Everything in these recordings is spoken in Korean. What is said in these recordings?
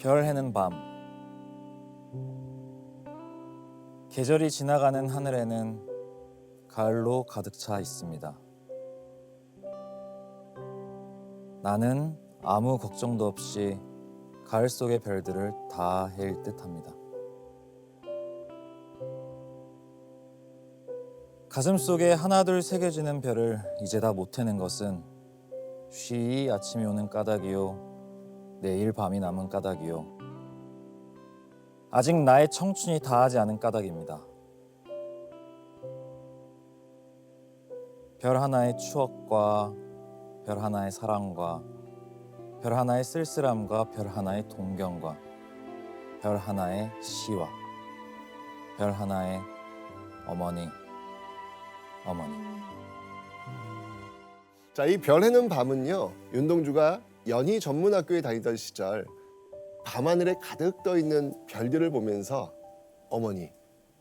별 해는 밤. 계절이 지나가는 하늘에는 가을로 가득 차 있습니다. 나는 아무 걱정도 없이 가을 속의 별들을 다 헤일 듯합니다. 가슴 속에 하나둘 새겨지는 별을 이제 다 못 해는 것은 쉬이 아침이 오는 까닭이요 내일 밤이 남은 까닭이요 아직 나의 청춘이 다하지 않은 까닭입니다. 별 하나의 추억과 별 하나의 사랑과 별 하나의 쓸쓸함과 별 하나의 동경과 별 하나의 시와 별 하나의 어머니. 자, 이 별 해는 밤은요, 윤동주가 연희 전문학교에 다니던 시절 밤하늘에 가득 떠 있는 별들을 보면서 어머니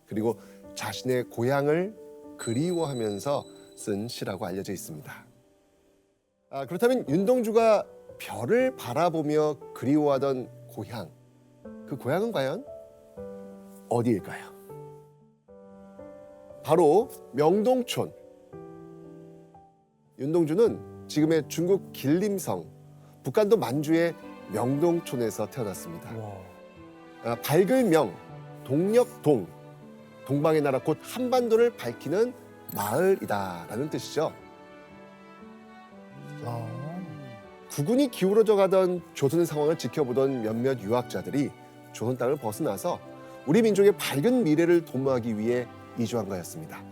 그리고 자신의 고향을 그리워하면서 쓴 시라고 알려져 있습니다. 그렇다면 윤동주가 별을 바라보며 그리워하던 고향, 그 고향은 과연 어디일까요? 바로 명동촌. 윤동주는 지금의 중국 길림성, 북한도 만주의 명동촌에서 태어났습니다. 밝을 명, 동력동, 동방의 나라 곧 한반도를 밝히는 마을이다라는 뜻이죠. 국군이 기울어져 가던 조선의 상황을 지켜보던 몇몇 유학자들이 조선 땅을 벗어나서 우리 민족의 밝은 미래를 도모하기 위해 이주한 거였습니다.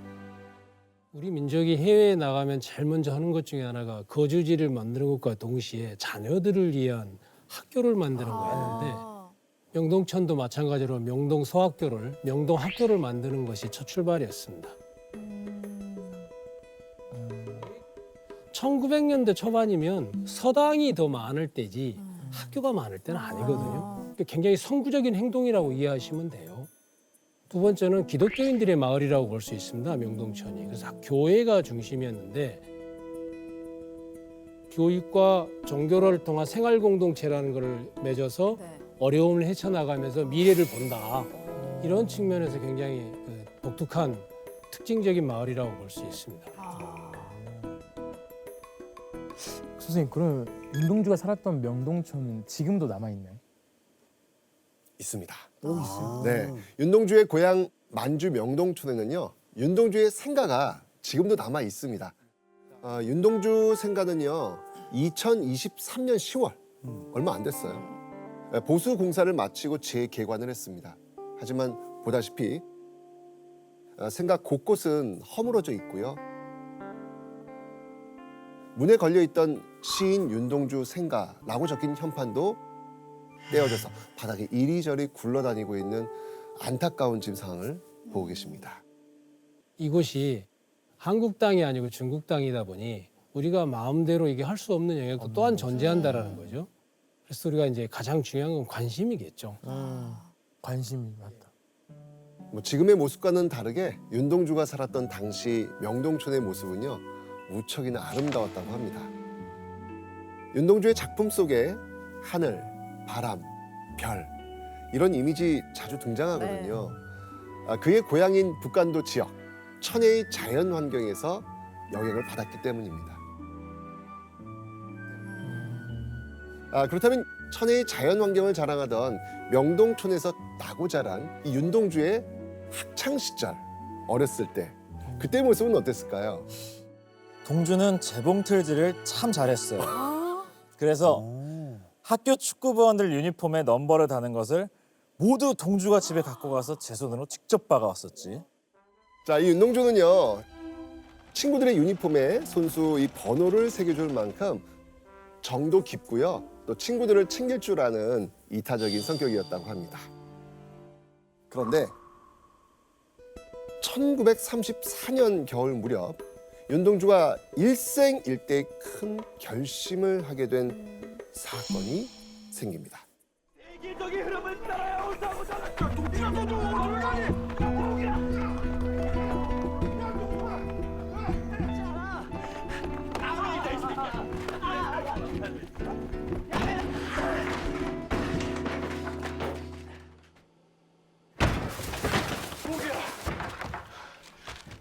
우리 민족이 해외에 나가면 제일 먼저 하는 것 중에 하나가 거주지를 만드는 것과 동시에 자녀들을 위한 학교를 만드는 거였는데 명동촌도 마찬가지로 명동 서학교를, 명동 학교를 만드는 것이 첫 출발이었습니다. 1900년대 초반이면 서당이 더 많을 때지 학교가 많을 때는 아니거든요. 그러니까 굉장히 선구적인 행동이라고 이해하시면 돼요. 두 번째는 기독교인들의 마을이라고 볼 수 있습니다. 명동촌이. 그래서 교회가 중심이었는데 교육과 종교를 통한 생활 공동체라는 것을 맺어서 어려움을 헤쳐나가면서 미래를 본다. 이런 측면에서 굉장히 독특한 특징적인 마을이라고 볼 수 있습니다. 선생님, 그럼 윤동주가 살았던 명동촌은 지금도 남아있나요? 있습니다. 또 있어요? 네, 윤동주의 고향 만주 명동촌에는요, 윤동주의 생가가 지금도 남아 있습니다. 윤동주 생가는요, 2023년 10월 얼마 안 됐어요. 보수 공사를 마치고 재개관을 했습니다. 하지만 보다시피 생가 곳곳은 허물어져 있고요. 문에 걸려 있던 시인 윤동주 생가라고 적힌 현판도 떼어져서 바닥에 이리저리 굴러다니고 있는 안타까운 지금 상황을 보고 계십니다. 이곳이 한국 땅이 아니고 중국 땅이다 보니 우리가 마음대로 이게 할 수 없는 영역도 또한 존재한다라는 거죠. 그래서 우리가 이제 가장 중요한 건 관심이겠죠. 관심이 많다. 뭐 지금의 모습과는 다르게 윤동주가 살았던 당시 명동촌의 모습은요, 무척이나 아름다웠다고 합니다. 윤동주의 작품 속에 하늘, 바람, 별 이런 이미지 자주 등장하거든요. 그의 고향인 북간도 지역, 천혜의 자연 환경에서 영향을 받았기 때문입니다. 그렇다면 천혜의 자연 환경을 자랑하던 명동촌에서 나고 자란 이 윤동주의 학창 시절, 어렸을 때 그때 모습은 어땠을까요? 동주는 재봉틀질을 참 잘했어요. 그래서 학교 축구부원들 유니폼에 넘버를 다는 것을 모두 동주가 집에 갖고 가서 제 손으로 직접 박아왔었지. 자, 이 윤동주는요, 친구들의 유니폼에 손수 이 번호를 새겨줄 만큼 정도 깊고요, 또 친구들을 챙길 줄 아는 이타적인 성격이었다고 합니다. 그런데 1934년 겨울 무렵 윤동주가 일생일대의 큰 결심을 하게 된 사건이 생깁니다. 세계적인 흐름을 따라야 온다고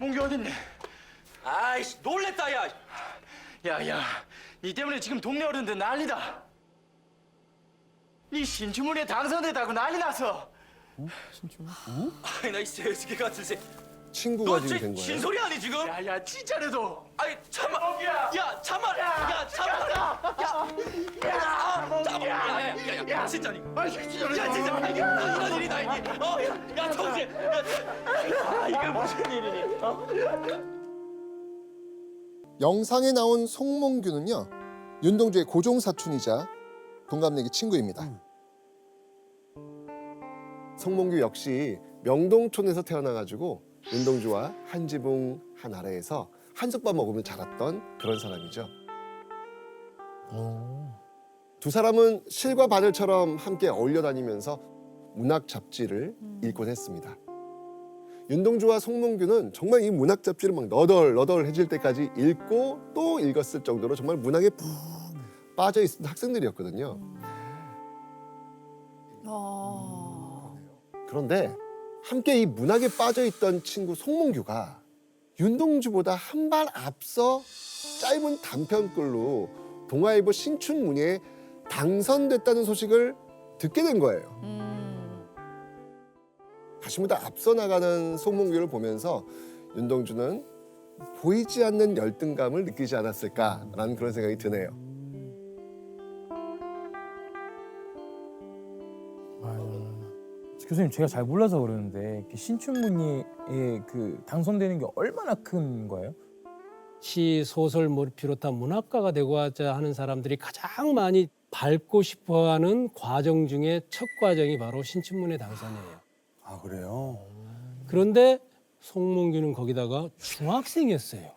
송몽규 어딨니? 아이씨 놀랬다 야. 야야, 니 때문에 지금 동네 어른들 난리다. 니 신춘문예 당선됐다고 난리 났어. 신춘문? 아이 나이 새끼 같은 새. 친구가 지금 된 거예요. 신소리 아니 지금? 야야 진짜래도. 아이 참아. 야 참아. 야 참아. 야 진짜니. 아 진짜. 야 진짜. 이런 일이다 이게. 야 정신. 이게 무슨 일이니? 영상에 나온 송몽규는요, 윤동주의 고종 사촌이자 동갑내기 친구입니다. 송몽규 역시 명동촌에서 태어나가지고 윤동주와 한 지붕 한 아래에서 한솥밥 먹으며 자랐던 그런 사람이죠. 두 사람은 실과 바늘처럼 함께 어울려 다니면서 문학 잡지를 읽곤 했습니다. 윤동주와 송몽규는 정말 이 문학 잡지를 막 너덜너덜해질 때까지 읽고 또 읽었을 정도로 정말 문학에 푹 빠져 있던 학생들이었거든요. 그런데 함께 이 문학에 빠져 있던 친구 송몽규가 윤동주보다 한 발 앞서 짧은 단편글로 동아일보 신춘문예에 당선됐다는 소식을 듣게 된 거예요. 다시보다 앞서 나가는 송몽규를 보면서 윤동주는 보이지 않는 열등감을 느끼지 않았을까라는 그런 생각이 드네요. 교수님 제가 잘 몰라서 그러는데 신춘문예에 그 당선되는 게 얼마나 큰 거예요? 시, 소설, 뭐 비롯한 문학가가 되고자 하는 사람들이 가장 많이 밟고 싶어하는 과정 중에 첫 과정이 바로 신춘문예 당선이에요. 아 그래요? 그런데 송몽규는 거기다가 중학생이었어요.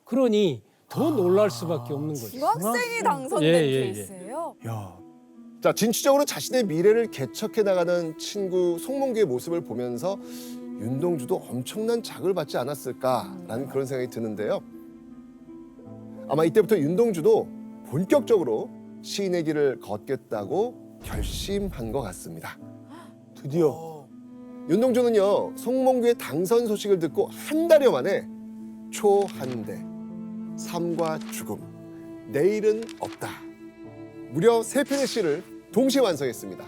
그러니 더 놀랄 수밖에 없는 거죠. 중학생이 당선된 예, 예, 예. 케이스예요? 야, 자, 진취적으로 자신의 미래를 개척해 나가는 친구 송몽규의 모습을 보면서 윤동주도 엄청난 자극을 받지 않았을까라는 그런 생각이 드는데요. 아마 이때부터 윤동주도 본격적으로 시인의 길을 걷겠다고 결심한 것 같습니다. 드디어 윤동주는요, 송몽규의 당선 소식을 듣고 한 달여 만에 초한대, 삶과 죽음, 내일은 없다, 무려 3편의 시를 동시에 완성했습니다.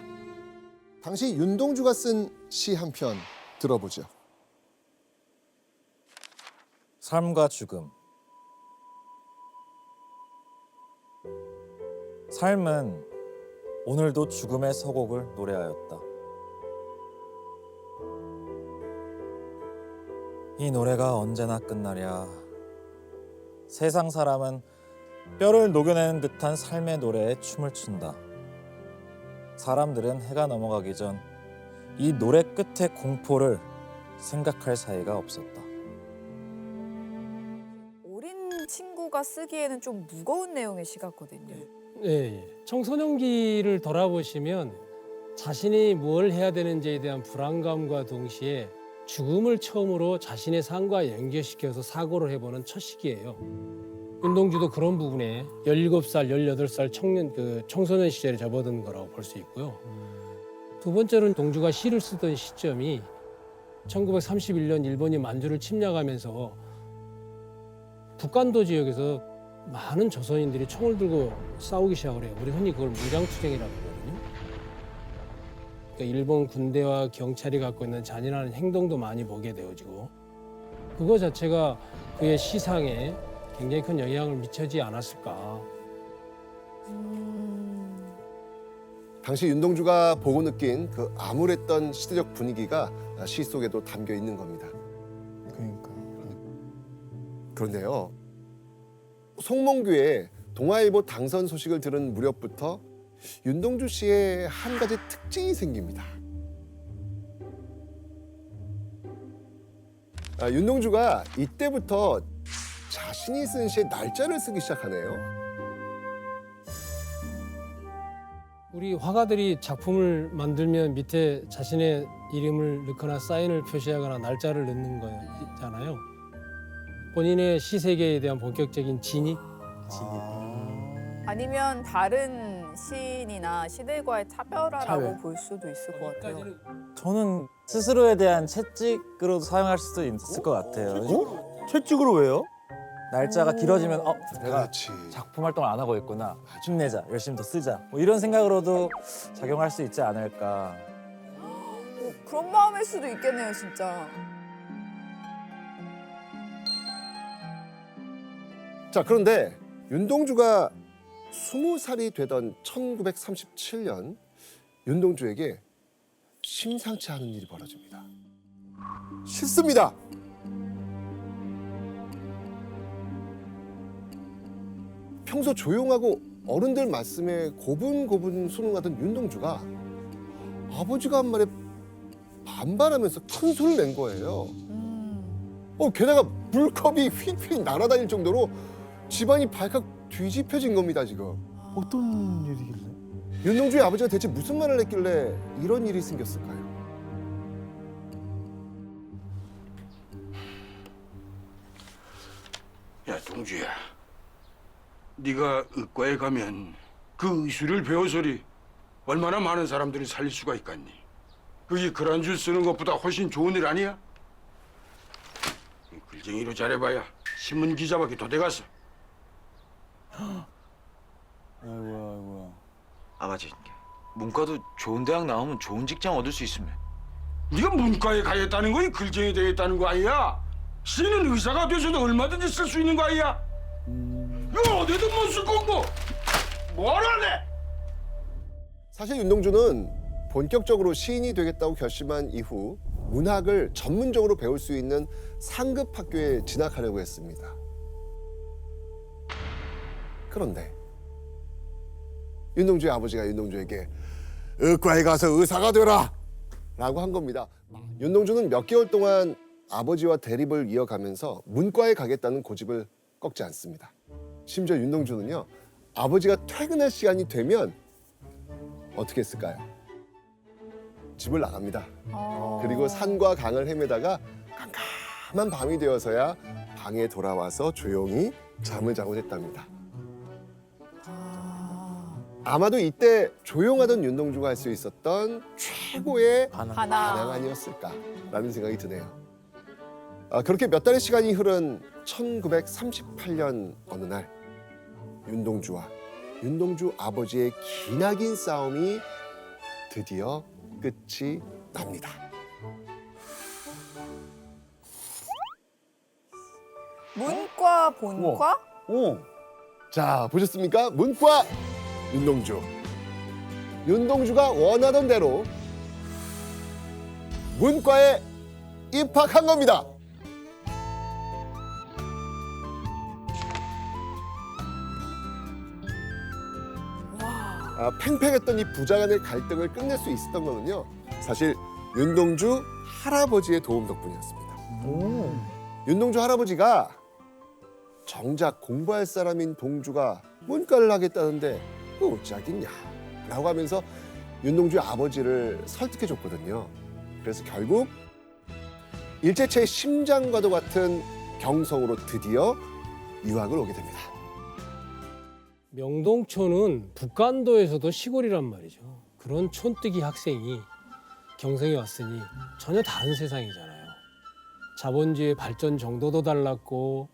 당시 윤동주가 쓴 시 한 편 들어보죠. 삶과 죽음. 삶은 오늘도 죽음의 서곡을 노래하였다. 이 노래가 언제나 끝나랴. 세상 사람은 뼈를 녹여내는 듯한 삶의 노래에 춤을 춘다. 사람들은 해가 넘어가기 전 이 노래 끝의 공포를 생각할 사이가 없었다. 어린 친구가 쓰기에는 좀 무거운 내용의 시 같거든요. 예, 예. 청소년기를 돌아보시면 자신이 뭘 해야 되는지에 대한 불안감과 동시에 죽음을 처음으로 자신의 삶과 연결시켜서 사고를 해보는 첫 시기예요. 윤동주도 그런 부분에 17살, 18살 청소년 시절에 접어든 거라고 볼 수 있고요. 두 번째로는 동주가 시를 쓰던 시점이 1931년 일본이 만주를 침략하면서 북간도 지역에서 많은 조선인들이 총을 들고 싸우기 시작을 해요. 우리 흔히 그걸 무장투쟁이라고 하거든요. 그러니까 일본 군대와 경찰이 갖고 있는 잔인한 행동도 많이 보게 되어지고 그거 자체가 그의 시상에 굉장히 큰 영향을 미치지 않았을까. 당시 윤동주가 보고 느낀 그 암울했던 시대적 분위기가 시 속에도 담겨 있는 겁니다. 그러니까. 그런데요, 송몽규의 동아일보 당선 소식을 들은 무렵부터 윤동주 씨의 한 가지 특징이 생깁니다. 윤동주가 이때부터 자신이 쓴 시의 날짜를 쓰기 시작하네요. 우리 화가들이 작품을 만들면 밑에 자신의 이름을 넣거나 사인을 표시하거나 날짜를 넣는 거 있잖아요. 본인의 시 세계에 대한 본격적인 진입. 아니면 다른 시인이나 시들과의 차별화라고 차별. 볼 수도 있을 것 같아요. 저는 스스로에 대한 채찍으로 사용할 수도 있을 것 같아요. 채찍으로 왜요? 날짜가 길어지면 내가 그렇지. 작품 활동을 안 하고 있구나. 힘내자, 열심히 더 쓰자. 뭐 이런 생각으로도 작용할 수 있지 않을까. 그런 마음일 수도 있겠네요, 진짜. 자, 그런데 윤동주가 20살이 되던 1937년 윤동주에게 심상치 않은 일이 벌어집니다. 싫습니다. 평소 조용하고 어른들 말씀에 고분고분 순응하던 윤동주가 아버지가 한 말에 반발하면서 큰 소리를 낸 거예요. 게다가 물컵이 휙휙 날아다닐 정도로 집안이 발칵 뒤집혀진 겁니다, 지금. 어떤 일이길래? 윤동주의 아버지가 대체 무슨 말을 했길래 이런 일이 생겼을까요? 야, 동주야. 네가 의과에 가면 그 의술을 배워서리 얼마나 많은 사람들을 살릴 수가 있겠니? 그게 그란줄 쓰는 것보다 훨씬 좋은 일 아니야? 글쟁이로 잘해봐야 신문 기자밖에 더 돼갔어. 아이고야. 아버지, 문과도 좋은 대학 나오면 좋은 직장 얻을 수 있으면. 네가 문과에 가겠다는 거이 글쟁이 되겠다는 거 아니야? 씨는 의사가 돼서도 얼마든지 쓸 수 있는 거 아니야? 이거 어디든 못 쓸 거고 뭘 하래? 사실 윤동주는 본격적으로 시인이 되겠다고 결심한 이후 문학을 전문적으로 배울 수 있는 상급 학교에 진학하려고 했습니다. 그런데 윤동주의 아버지가 윤동주에게 의과에 가서 의사가 되라 라고 한 겁니다. 윤동주는 몇 개월 동안 아버지와 대립을 이어가면서 문과에 가겠다는 고집을 꺾지 않습니다. 심지어 윤동주는요, 아버지가 퇴근할 시간이 되면 어떻게 했을까요? 집을 나갑니다. 그리고 산과 강을 헤매다가 깜깜한 밤이 되어서야 방에 돌아와서 조용히 잠을 자고 했답니다. 아마도 이때 조용하던 윤동주가 할 수 있었던 최고의 반항 아니었을까라는 생각이 드네요. 그렇게 몇 달의 시간이 흐른 1938년 어느 날 윤동주와 윤동주 아버지의 기나긴 싸움이 드디어 끝이 납니다. 문과, 본과? 자, 보셨습니까? 문과 윤동주. 윤동주가 원하던 대로 문과에 입학한 겁니다. 팽팽했던 이 부자 간의 갈등을 끝낼 수 있었던 거는요, 사실 윤동주 할아버지의 도움 덕분이었습니다. 윤동주 할아버지가 정작 공부할 사람인 동주가 문과를 하겠다는데 어찌하겠냐 라고 하면서 윤동주의 아버지를 설득해줬거든요. 그래서 결국 일제체의 심장과도 같은 경성으로 드디어 유학을 오게 됩니다. 명동촌은 북간도에서도 시골이란 말이죠. 그런 촌뜨기 학생이 경성에 왔으니 전혀 다른 세상이잖아요. 자본주의 발전 정도도 달랐고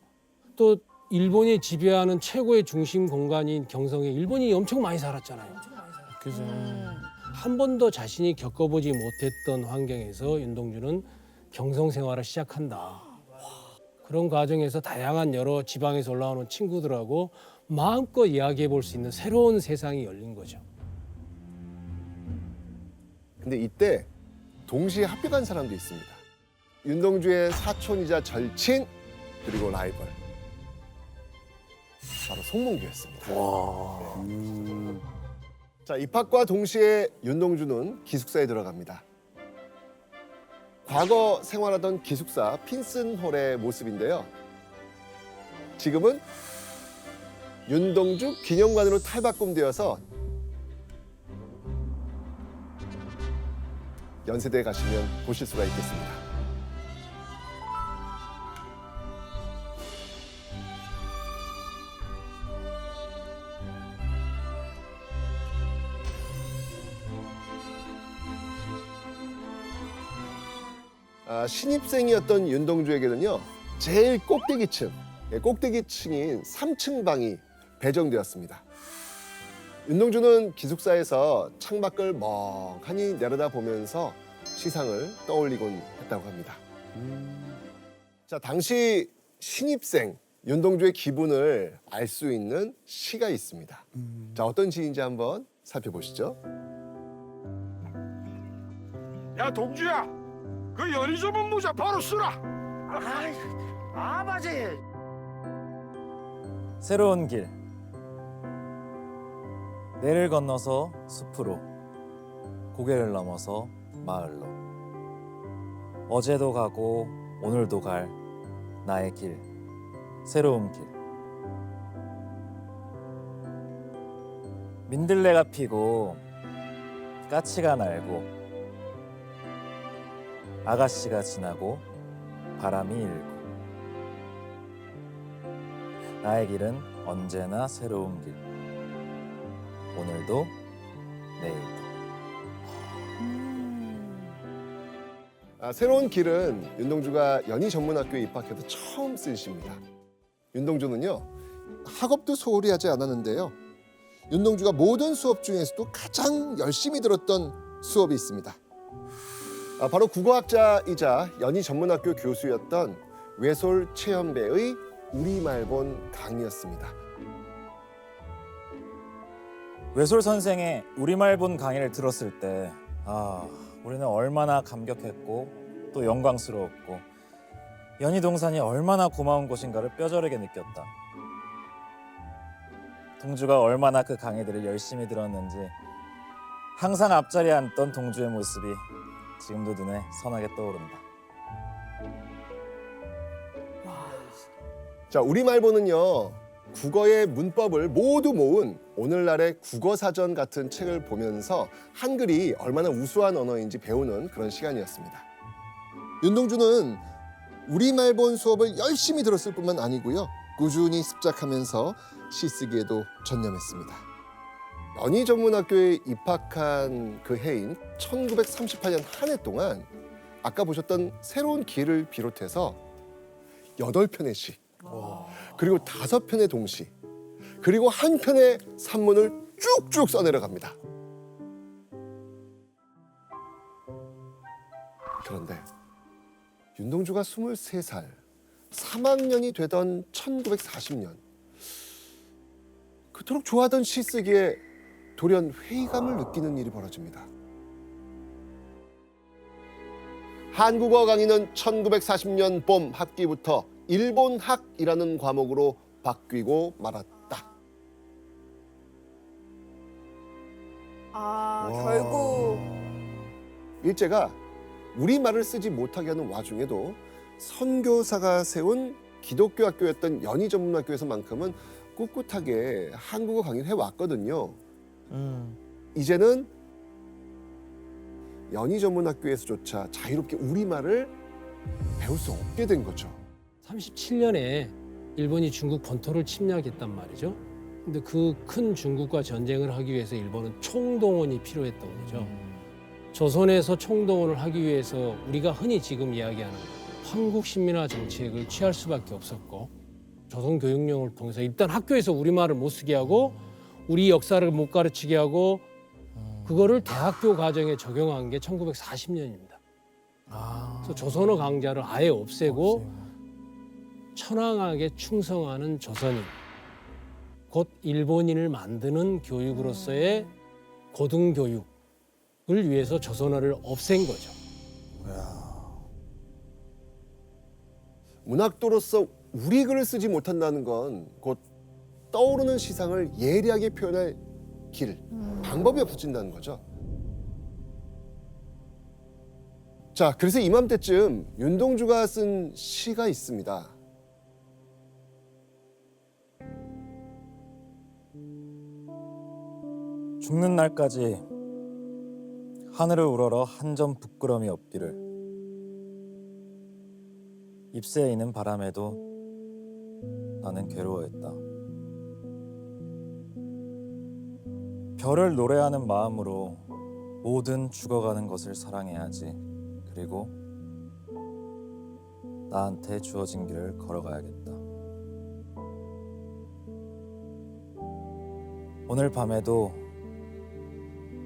또 일본이 지배하는 최고의 중심 공간인 경성에 일본이 엄청 많이 살았잖아요. 그죠. 한 번도 자신이 겪어보지 못했던 환경에서 윤동주는 경성 생활을 시작한다. 그런 과정에서 다양한 여러 지방에서 올라오는 친구들하고 마음껏 이야기해 볼 수 있는 새로운 세상이 열린 거죠. 근데 이때 동시에 합격한 사람도 있습니다. 윤동주의 사촌이자 절친 그리고 라이벌, 바로 송몽규였습니다. 자, 입학과 동시에 윤동주는 기숙사에 들어갑니다. 과거 생활하던 기숙사 핀슨홀의 모습인데요. 지금은 윤동주 기념관으로 탈바꿈되어서 연세대에 가시면 보실 수가 있겠습니다. 신입생이었던 윤동주에게는요 제일 꼭대기층인 3층 방이 배정되었습니다. 윤동주는 기숙사에서 창밖을 멍하니 내려다보면서 시상을 떠올리곤 했다고 합니다. 자, 당시 신입생 윤동주의 기분을 알 수 있는 시가 있습니다. 자, 어떤 시인지 한번 살펴보시죠. 야 동주야, 그 연희 접은 모자 바로 쓰라. 아버지. 새로운 길. 내를 건너서 숲으로, 고개를 넘어서 마을로. 어제도 가고 오늘도 갈 나의 길, 새로운 길. 민들레가 피고 까치가 날고 아가씨가 지나고 바람이 일고 나의 길은 언제나 새로운 길. 오늘도 내일도. 새로운 길은 윤동주가 연희전문학교에 입학해서 처음 쓴 시입니다. 윤동주는요 학업도 소홀히 하지 않았는데요. 윤동주가 모든 수업 중에서도 가장 열심히 들었던 수업이 있습니다. 바로 국어학자이자 연희전문학교 교수였던 외솔 최연배의 우리말본 강의였습니다. 외솔 선생의 우리말본 강의를 들었을 때 우리는 얼마나 감격했고 또 영광스러웠고 연희동산이 얼마나 고마운 곳인가를 뼈저리게 느꼈다. 동주가 얼마나 그 강의들을 열심히 들었는지 항상 앞자리에 앉던 동주의 모습이 지금도 눈에 선하게 떠오른다. 자, 우리말본은요 국어의 문법을 모두 모은 오늘날의 국어사전 같은 책을 보면서 한글이 얼마나 우수한 언어인지 배우는 그런 시간이었습니다. 윤동주는 우리말본 수업을 열심히 들었을 뿐만 아니고요. 꾸준히 습작하면서 시 쓰기에도 전념했습니다. 연희전문학교에 입학한 그 해인 1938년 한 해 동안 아까 보셨던 새로운 길을 비롯해서 8편의 시, 그리고 5편의 동시, 그리고 한 편의 산문을 쭉쭉 써내려갑니다. 그런데 윤동주가 23살, 3학년이 되던 1940년 그토록 좋아하던 시 쓰기에 돌연 회의감을 느끼는 일이 벌어집니다. 한국어 강의는 1940년 봄 학기부터 일본학이라는 과목으로 바뀌고 말았다. 결국 일제가 우리말을 쓰지 못하게 하는 와중에도 선교사가 세운 기독교 학교였던 연희전문학교에서만큼은 꿋꿋하게 한국어 강의를 해왔거든요. 이제는 연희전문학교에서조차 자유롭게 우리말을 배울 수 없게 된 거죠. 37년에 일본이 중국 본토를 침략했단 말이죠. 근데 그 큰 중국과 전쟁을 하기 위해서 일본은 총동원이 필요했던 거죠. 조선에서 총동원을 하기 위해서 우리가 흔히 지금 이야기하는 황국 신민화 정책을 취할 수밖에 없었고, 조선 교육령을 통해서 일단 학교에서 우리말을 못 쓰게 하고 우리 역사를 못 가르치게 하고 그거를 대학교 과정에 적용한 게 1940년입니다. 그래서 조선어 강좌를 아예 없애고 천황하게 충성하는 조선인, 곧 일본인을 만드는 교육으로서의 고등교육을 위해서 조선어를 없앤 거죠. 문학도로서 우리 글을 쓰지 못한다는 건 곧 떠오르는 시상을 예리하게 표현할 길, 방법이 없어진다는 거죠. 자, 그래서 이맘때쯤 윤동주가 쓴 시가 있습니다. 죽는 날까지 하늘을 우러러 한 점 부끄럼이 없기를. 잎새에 있는 바람에도 나는 괴로워했다. 별을 노래하는 마음으로 모든 죽어가는 것을 사랑해야지. 그리고 나한테 주어진 길을 걸어가야겠다. 오늘 밤에도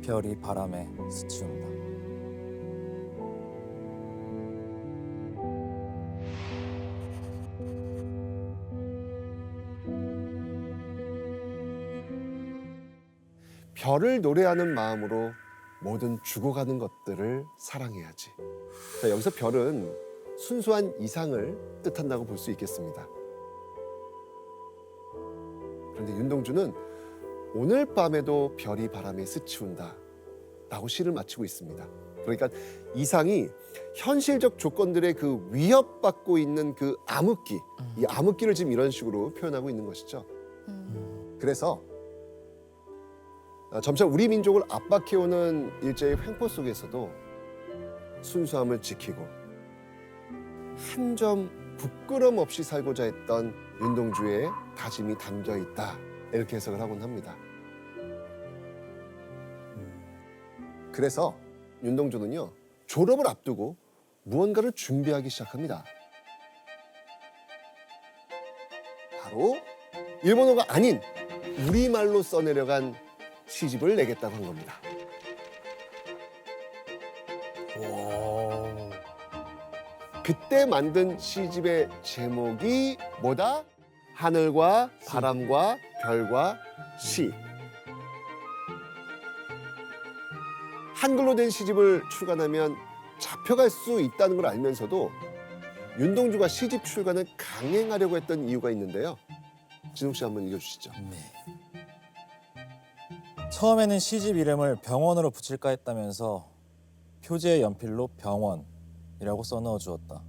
별이 바람에 스치운다. 별을 노래하는 마음으로 모든 죽어가는 것들을 사랑해야지. 자, 여기서 별은 순수한 이상을 뜻한다고 볼 수 있겠습니다. 그런데 윤동주는 오늘 밤에도 별이 바람에 스치운다 라고 시를 마치고 있습니다. 그러니까 이상이 현실적 조건들의 그 위협받고 있는 그 암흑기, 이 암흑기를 지금 이런 식으로 표현하고 있는 것이죠. 그래서 점차 우리 민족을 압박해오는 일제의 횡포 속에서도 순수함을 지키고 한 점 부끄럼 없이 살고자 했던 윤동주의 다짐이 담겨 있다. 이렇게 해석을 하곤 합니다. 그래서 윤동주는요, 졸업을 앞두고 무언가를 준비하기 시작합니다. 바로 일본어가 아닌 우리말로 써내려간 시집을 내겠다고 한 겁니다. 그때 만든 시집의 제목이 뭐다? 하늘과 바람과 별과 시. 한글로 된 시집을 출간하면 잡혀갈 수 있다는 걸 알면서도 윤동주가 시집 출간을 강행하려고 했던 이유가 있는데요. 진욱 씨 한번 읽어주시죠. 처음에는 시집 이름을 병원으로 붙일까 했다면서 표지에 연필로 병원이라고 써넣어 주었다.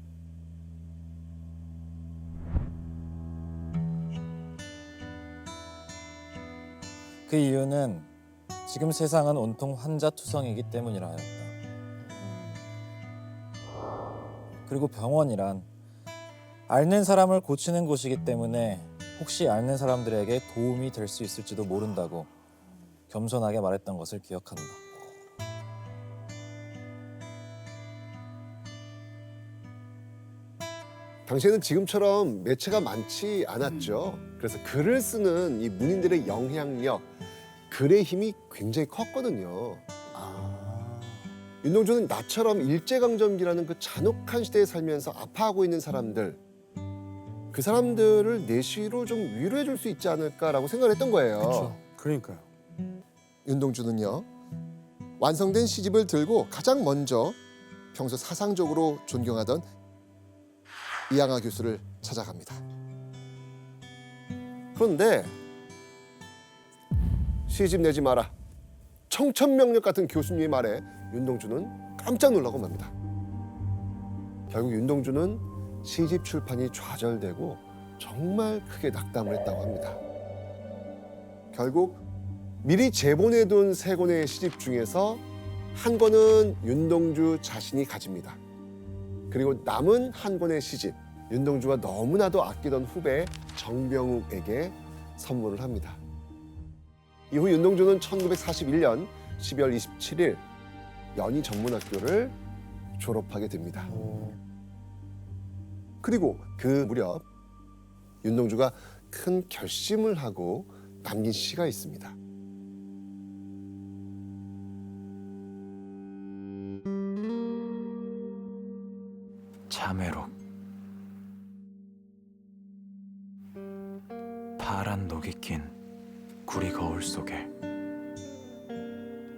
그 이유는 지금 세상은 온통 환자투성이기 때문이라 하였다. 그리고 병원이란 앓는 사람을 고치는 곳이기 때문에 혹시 앓는 사람들에게 도움이 될 수 있을지도 모른다고 겸손하게 말했던 것을 기억한다. 당시에는 지금처럼 매체가 많지 않았죠. 그래서 글을 쓰는 이 문인들의 영향력, 글의 힘이 굉장히 컸거든요. 윤동주는 나처럼 일제강점기라는 그 잔혹한 시대에 살면서 아파하고 있는 사람들, 그 사람들을 내 시로 좀 위로해 줄 수 있지 않을까라고 생각을 했던 거예요. 그러니까요. 윤동주는요, 완성된 시집을 들고 가장 먼저 평소 사상적으로 존경하던 이양하 교수를 찾아갑니다. 그런데 시집 내지 마라, 청천명력 같은 교수님의 말에 윤동주는 깜짝 놀라고 맙니다. 결국 윤동주는 시집 출판이 좌절되고 정말 크게 낙담을 했다고 합니다. 결국 미리 제본해둔 세 권의 시집 중에서 한 권은 윤동주 자신이 가집니다. 그리고 남은 한 권의 시집, 윤동주가 너무나도 아끼던 후배 정병욱에게 선물을 합니다. 이후 윤동주는 1941년 12월 27일 연희전문학교를 졸업하게 됩니다. 그리고 그 무렵 윤동주가 큰 결심을 하고 남긴 시가 있습니다. 참외록 파란 녹이 낀 구리 거울 속에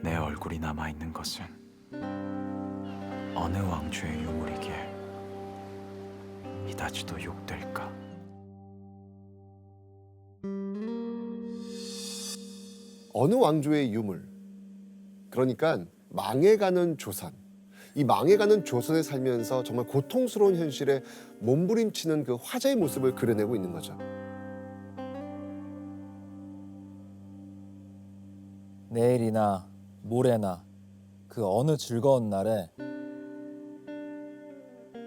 내 얼굴이 남아있는 것은 어느 왕주의 유물이기에 이다지도 욕될까. 어느 왕조의 유물, 그러니까 망해가는 조선, 이 망해가는 조선에 살면서 정말 고통스러운 현실에 몸부림치는 그 화자의 모습을 그려내고 있는 거죠. 내일이나 모레나 그 어느 즐거운 날에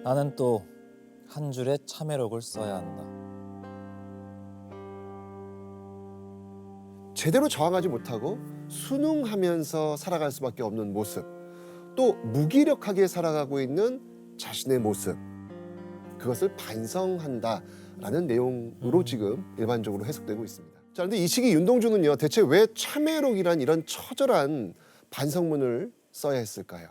나는 또 한 줄의 참회록을 써야 한다. 제대로 저항하지 못하고 순응하면서 살아갈 수밖에 없는 모습, 또 무기력하게 살아가고 있는 자신의 모습, 그것을 반성한다라는 내용으로 지금 일반적으로 해석되고 있습니다. 자, 그런데 이 시기 윤동주는요, 대체 왜 참회록이란 이런 처절한 반성문을 써야 했을까요?